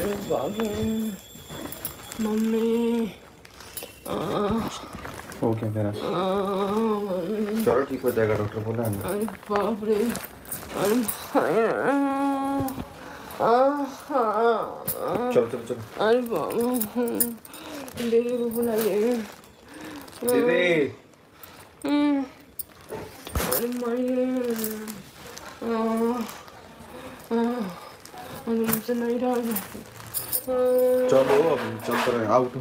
अरे बाप रे मम्मी। हो क्या तेरा? चलो ठीक हो जाएगा, डॉक्टर बोला है। अरे बाप रे, अरे चलो चलो चलो। अरे बाप, दीदी को बुलाइए। दीदी अरे माई, मुझसे नहीं रहा। चलो अब चलते रहे, आओ तो।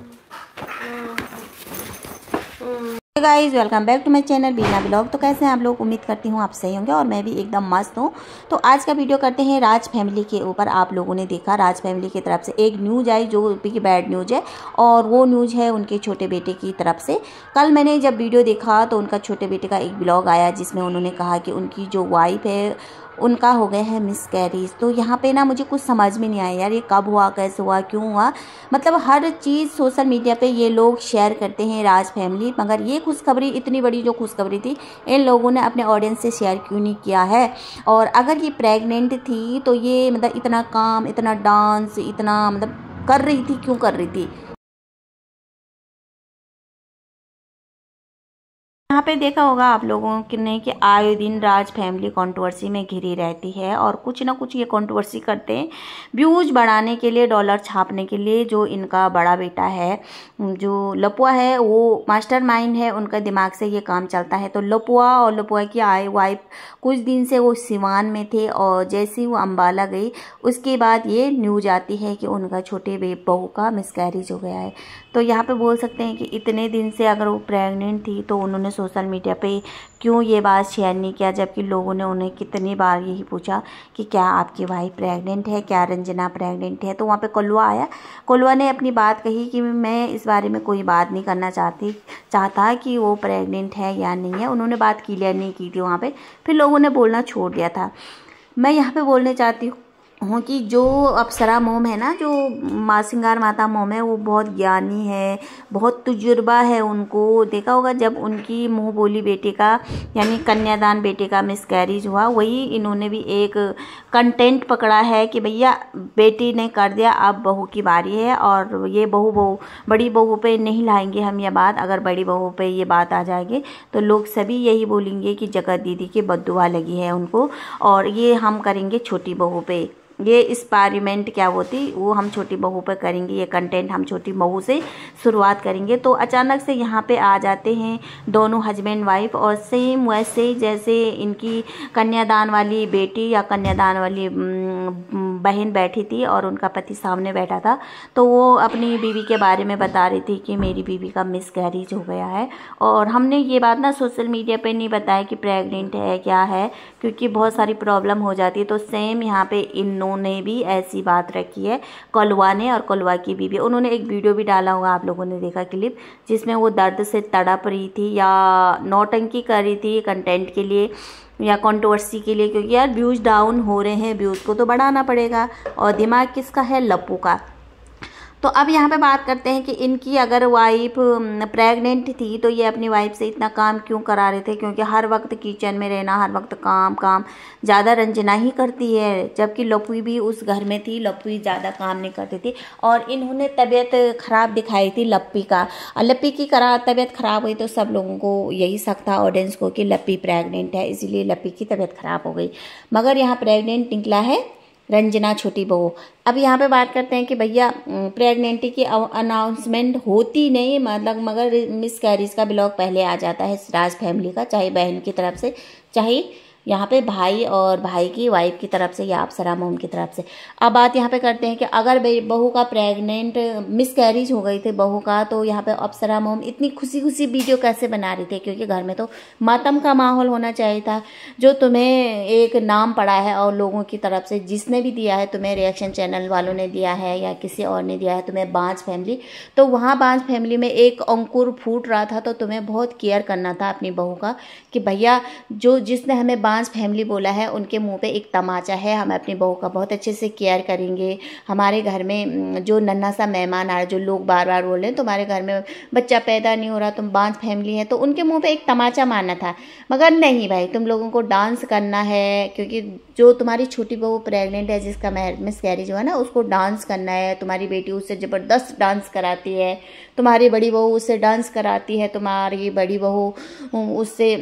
Guys welcome back to my channel Beena blog. तो कैसे हैं आप लोग? उम्मीद करती हूँ आप सही होंगे और मैं भी एकदम मस्त हूँ। तो आज का वीडियो करते हैं राज फैमिली के ऊपर। आप लोगों ने देखा राज फैमिली की तरफ से एक न्यूज़ आई जो कि बैड न्यूज़ है, और वो न्यूज़ है उनके छोटे बेटे की तरफ से। कल मैंने जब वीडियो देखा तो उनका छोटे बेटे का एक ब्लॉग आया जिसमें उन्होंने कहा कि उनकी जो वाइफ है उनका हो गया है मिसकैरेज। तो यहाँ पे ना मुझे कुछ समझ में नहीं आया यार, ये कब हुआ, कैसे हुआ, क्यों हुआ। मतलब हर चीज़ सोशल मीडिया पे ये लोग शेयर करते हैं राज फैमिली, मगर ये खुशखबरी, इतनी बड़ी जो खुशखबरी थी, इन लोगों ने अपने ऑडियंस से शेयर क्यों नहीं किया है। और अगर ये प्रेग्नेंट थी तो ये मतलब इतना काम, इतना डांस, इतना मतलब कर रही थी, क्यों कर रही थी। यहाँ पे देखा होगा आप लोगों ने कि आए दिन राज फैमिली कंट्रोवर्सी में घिरी रहती है, और कुछ ना कुछ ये कंट्रोवर्सी करते हैं व्यूज बढ़ाने के लिए, डॉलर छापने के लिए। जो इनका बड़ा बेटा है, जो लपुआ है, वो मास्टरमाइंड है, उनका दिमाग से ये काम चलता है। तो लपुआ और लपुआ की वाइफ कुछ दिन से वो सिवान में थे, और जैसे ही वो अम्बाला गई उसके बाद ये न्यूज आती है कि उनका छोटे बहू का मिसकैरेज हो गया है। तो यहाँ पे बोल सकते हैं कि इतने दिन से अगर वो प्रेग्नेंट थी तो उन्होंने सोशल मीडिया पे क्यों ये बात शेयर नहीं किया, जबकि लोगों ने उन्हें कितनी बार यही पूछा कि क्या आपकी वाइफ प्रेग्नेंट है, क्या रंजना प्रेग्नेंट है। तो वहाँ पे कोल्वा आया, कोल्वा ने अपनी बात कही कि मैं इस बारे में कोई बात नहीं करना चाहता कि वो प्रेग्नेंट है या नहीं है। उन्होंने बात क्लियर नहीं की थी वहाँ पे, फिर लोगों ने बोलना छोड़ दिया था। मैं यहाँ पे बोलने चाहती हूँ कि जो अप्सरा मोम है ना, जो माँ सिंगार माता मोम है, वो बहुत ज्ञानी है, बहुत तजुर्बा है। उनको देखा होगा जब उनकी मुंह बोली बेटे का यानी कन्यादान बेटे का मिसकैरेज हुआ, वही इन्होंने भी एक कंटेंट पकड़ा है कि भैया बेटी ने कर दिया, अब बहू की बारी है। और ये बड़ी बहू पे नहीं लाएंगे हम ये बात। अगर बड़ी बहू पे ये बात आ जाएगी तो लोग सभी यही बोलेंगे कि जगत दीदी की बद्दुआ लगी है उनको, और ये हम करेंगे छोटी बहू पे, ये एक्सपेरिमेंट क्या होती वो हम छोटी बहू पर करेंगे, ये कंटेंट हम छोटी बहू से शुरुआत करेंगे। तो अचानक से यहाँ पे आ जाते हैं दोनों हस्बैंड वाइफ, और सेम वैसे जैसे इनकी कन्यादान वाली बेटी या कन्यादान वाली बहन बैठी थी और उनका पति सामने बैठा था, तो वो अपनी बीवी के बारे में बता रही थी कि मेरी बीवी का मिसकैरेज हो गया है। और हमने ये बात ना सोशल मीडिया पे नहीं बताया कि प्रेग्नेंट है क्या है, क्योंकि बहुत सारी प्रॉब्लम हो जाती है। तो सेम यहाँ पे इन्होंने भी ऐसी बात रखी है, कोल्वा ने और कोल्वा की बीवी। उन्होंने एक वीडियो भी डाला होगा, आप लोगों ने देखा क्लिप, जिसमें वो दर्द से तड़प रही थी या नौटंकी कर रही थी कंटेंट के लिए या कंट्रोवर्सी के लिए, क्योंकि यार व्यूज़ डाउन हो रहे हैं, व्यूज़ को तो बढ़ाना पड़ेगा। और दिमाग किसका है? लप्पू का। तो अब यहाँ पे बात करते हैं कि इनकी अगर वाइफ प्रेग्नेंट थी तो ये अपनी वाइफ से इतना काम क्यों करा रहे थे, क्योंकि हर वक्त किचन में रहना, हर वक्त काम काम ज़्यादा रंजना ही करती है, जबकि लप्पू भी उस घर में थी, लप्पू ज़्यादा काम नहीं करती थी। और इन्होंने तबीयत ख़राब दिखाई थी लप्पी का, और लप्पी की तबीयत ख़राब हुई तो सब लोगों को यही शक था, ऑडियंस को, कि लप्पी प्रेग्नेंट है, इसीलिए लप्पी की तबीयत ख़राब हो गई। मगर यहाँ प्रेग्नेंट निकला है रंजना छोटी बहू। अब यहाँ पे बात करते हैं कि भैया प्रेगनेंटी की अनाउंसमेंट होती नहीं, मतलब मगर मिसकैरेज का ब्लॉग पहले आ जाता है राज फैमिली का, चाहे बहन की तरफ से, चाहे यहाँ पे भाई और भाई की वाइफ की तरफ से या अप्सरा मोम की तरफ से। अब बात यहाँ पे करते हैं कि अगर बहू का प्रेग्नेंट मिसकैरेज हो गई थी बहू का, तो यहाँ पे अप्सरा मोम इतनी खुशी खुशी वीडियो कैसे बना रही थी, क्योंकि घर में तो मातम का माहौल होना चाहिए था। जो तुम्हें एक नाम पड़ा है और लोगों की तरफ से जिसने भी दिया है, तुम्हें रिएक्शन चैनल वालों ने दिया है या किसी और ने दिया है तुम्हें, बांझ फैमिली, तो वहाँ बांझ फैमिली में एक अंकुर फूट रहा था, तो तुम्हें बहुत केयर करना था अपनी बहू का कि भैया जो जिसने हमें बांस फैमिली बोला है उनके मुंह पे एक तमाचा है, हम अपनी बहू का बहुत अच्छे से केयर करेंगे। हमारे घर में जो नन्हा सा मेहमान आ रहा है, जो लोग बार बार बोल रहे हैं तुम्हारे घर में बच्चा पैदा नहीं हो रहा, तुम बांस फैमिली है, तो उनके मुंह पे एक तमाचा मारना था। मगर नहीं भाई, तुम लोगों को डांस करना है, क्योंकि जो तुम्हारी छोटी बहू प्रेग्नेंट है जिसका मिसकैरेज हुआ ना, उसको डांस करना है। तुम्हारी बेटी उससे ज़बरदस्त डांस कराती है, तुम्हारी बड़ी बहू उससे डांस कराती है, तुम्हारी बड़ी बहू उससे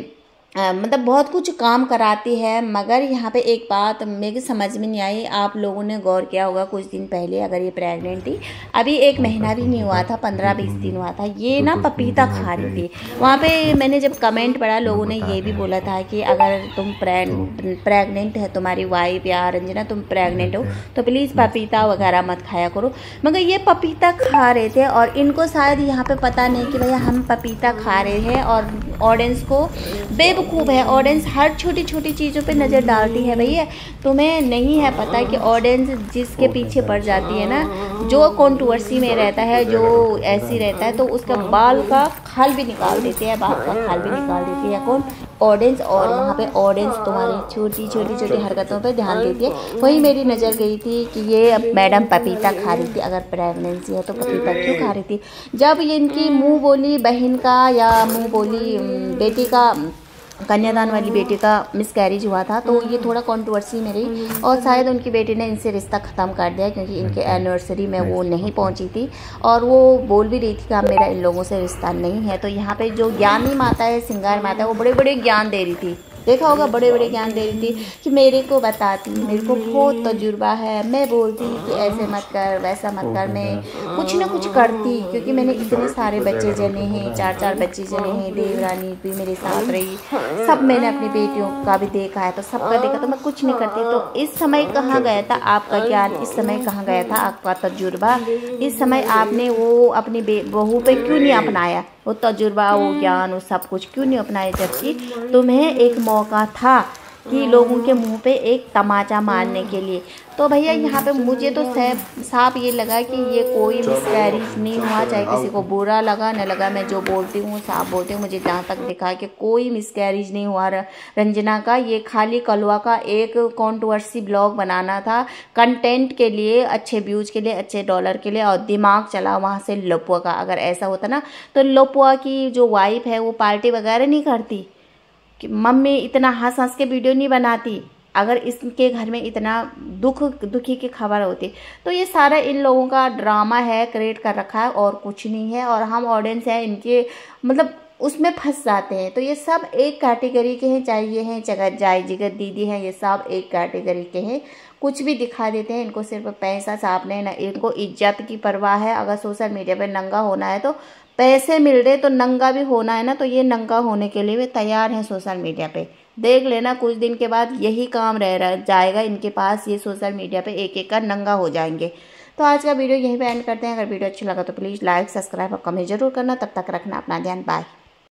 मतलब बहुत कुछ काम कराती है। मगर यहाँ पे एक बात मेरे समझ में नहीं आई, आप लोगों ने गौर किया होगा कुछ दिन पहले, अगर ये प्रेग्नेंट थी, अभी 1 महीना भी नहीं हुआ था, 15-20 दिन हुआ था, ये ना पपीता खा रही थी। वहाँ पे मैंने जब कमेंट पढ़ा, लोगों ने ये भी बोला था कि अगर तुम प्रेग्नेंट है, तुम्हारी वाइफ या रंजना तुम प्रेग्नेंट हो, तो प्लीज़ पपीता वगैरह मत खाया करो। मगर ये पपीता खा रहे थे और इनको शायद यहाँ पे पता नहीं कि भैया हम पपीता खा रहे हैं, और ऑडियंस को खूब है। ऑडियंस हर छोटी छोटी चीज़ों पे नज़र डालती है भैया, तुम्हें नहीं है पता कि ऑडियंस जिसके पीछे पड़ जाती है ना, जो कंट्रोवर्सी में रहता है, जो ऐसी रहता है, तो उसका बाल का खाल भी निकाल देते हैं, बाल का खाल भी निकाल देती है कौन? ऑडियंस। और वहाँ पे ऑडियंस तुम्हारी छोटी छोटी हरकतों पे ध्यान देती है। वही मेरी नज़र गई थी कि ये मैडम पपीता खा रही थी, अगर प्रेगनेंसी है तो पपीता क्यों खा रही थी? जब ये इनकी मुँह बोली बहन का या मुँह बोली बेटी का, कन्यादान वाली बेटी का मिसकैरेज हुआ था, तो ये थोड़ा कंट्रोवर्सी में रही, और शायद उनकी बेटी ने इनसे रिश्ता ख़त्म कर दिया, क्योंकि इनके एनिवर्सरी में वो नहीं पहुंची थी, और वो बोल भी रही थी कि मेरा इन लोगों से रिश्ता नहीं है। तो यहाँ पे जो ज्ञानी माता है, सिंगार माता है, वो बड़े बड़े ज्ञान दे रही थी, देखा होगा, बड़े बड़े ज्ञान दे रही थी कि मेरे को बताती, मेरे को बहुत तजुर्बा है, मैं बोलती कि ऐसे मत कर, वैसा मत कर, मैं कुछ ना कुछ करती, क्योंकि मैंने इतने सारे बच्चे जने हैं, 4 बच्चे जने हैं, देवरानी भी मेरे साथ रही, सब मैंने अपनी बेटियों का भी देखा है, तो सबका देखा, तो मैं कुछ नहीं करती। तो इस समय कहाँ गया था आपका ज्ञान? इस समय कहाँ गया था आपका तजुर्बा? इस समय आपने वो अपनी बहू पे क्यों नहीं अपनाया? वो तजुर्बा, वो ज्ञान, वो सब कुछ क्यों नहीं अपनाया? जबकि तुम्हें एक मौका था कि लोगों के मुंह पे एक तमाचा मारने के लिए। तो भैया यहाँ पे मुझे तो साफ ये लगा कि ये कोई मिसकैरेज नहीं हुआ, चाहे किसी को बुरा लगा न लगा, मैं जो बोलती हूँ साफ बोलती हूँ। मुझे जहाँ तक दिखा कि कोई मिसकैरेज नहीं हुआ रंजना का, ये खाली कलवा का एक कंट्रोवर्सी ब्लॉग बनाना था, कंटेंट के लिए, अच्छे व्यूज के लिए, अच्छे डॉलर के लिए, और दिमाग चला वहाँ से लपुआ का। अगर ऐसा होता ना तो लपुआ की जो वाइफ है वो पार्टी वगैरह नहीं करती, कि मम्मी इतना हंस हंस के वीडियो नहीं बनाती, अगर इसके घर में इतना दुखी की खबर होती। तो ये सारा इन लोगों का ड्रामा है, क्रिएट कर रखा है, और कुछ नहीं है। और हम ऑडियंस हैं इनके, मतलब उसमें फंस जाते हैं। तो ये सब एक कैटेगरी के हैं, चाहे ये हैं जगत जाय जिगत दीदी हैं, ये सब एक कैटेगरी के हैं, कुछ भी दिखा देते हैं। इनको सिर्फ पैसा छापने, ना इनको इज्जत की परवाह है। अगर सोशल मीडिया पर नंगा होना है तो पैसे मिल रहे, तो नंगा भी होना है ना, तो ये नंगा होने के लिए भी तैयार हैं सोशल मीडिया पे। देख लेना कुछ दिन के बाद यही काम रह जाएगा इनके पास, ये सोशल मीडिया पे एक एक कर नंगा हो जाएंगे। तो आज का वीडियो यहीं पे एंड करते हैं। अगर वीडियो अच्छा लगा तो प्लीज़ लाइक, सब्सक्राइब और कमेंट जरूर करना। तब तक रखना अपना ध्यान, बाय।